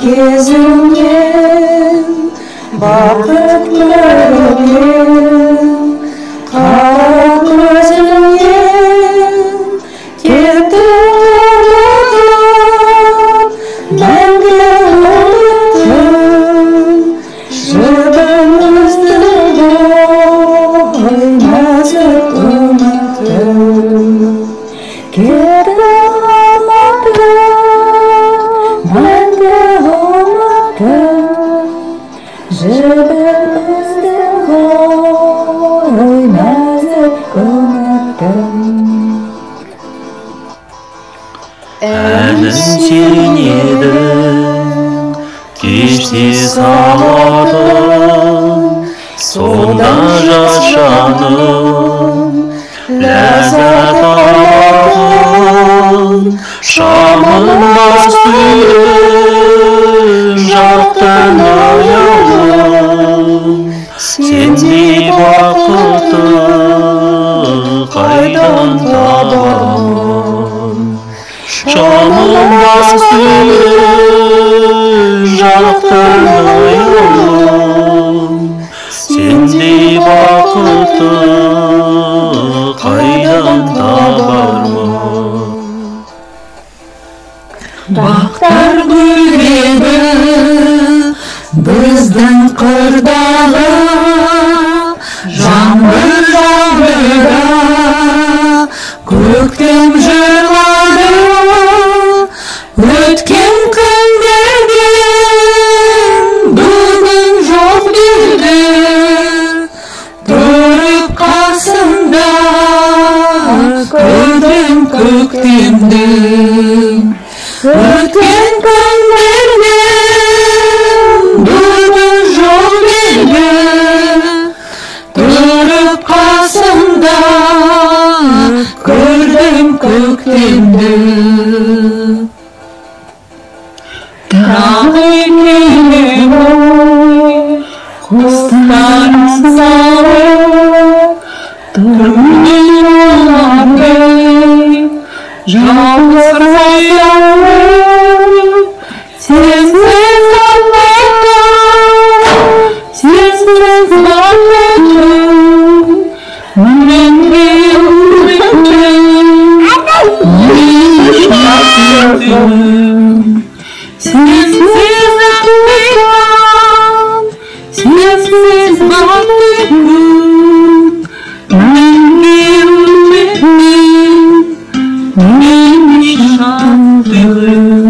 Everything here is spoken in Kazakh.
кезімнен бақыт көрген қара көзіңнен кетті ұмытып мәңгі ұмыттым жібімізді ғой нәзік үмітім кетті ұмытып мәңгі ұмыттым жібімізді ғой нәзік үмітім әнін серенедің кеште сағатым сонда жас жаным ләззат алатын шамын бастырып жақтан аяулым сендей бақытты қайдан табамын шамын бастырып жақтан аяулым сендей бақытты қайдан табармын бақтар гүлдеді біздің қырдағы жаңбыр жаудырды көктем жырлады өткен күндерден бүгін жоқ деді тұрып қасында көрдім көктемді өткен күндерден бүгін жоқ деді тұрып қасында көрдім көктемді тағы келе ғой құстарын салып тұрмын оларды жалғыз қайырып сенсіз бақытым сенсіз бақытым мәңгі үмітім шаттығым сенсіз бақытым сенсіз бақытым мәңгі үмітім шаттығым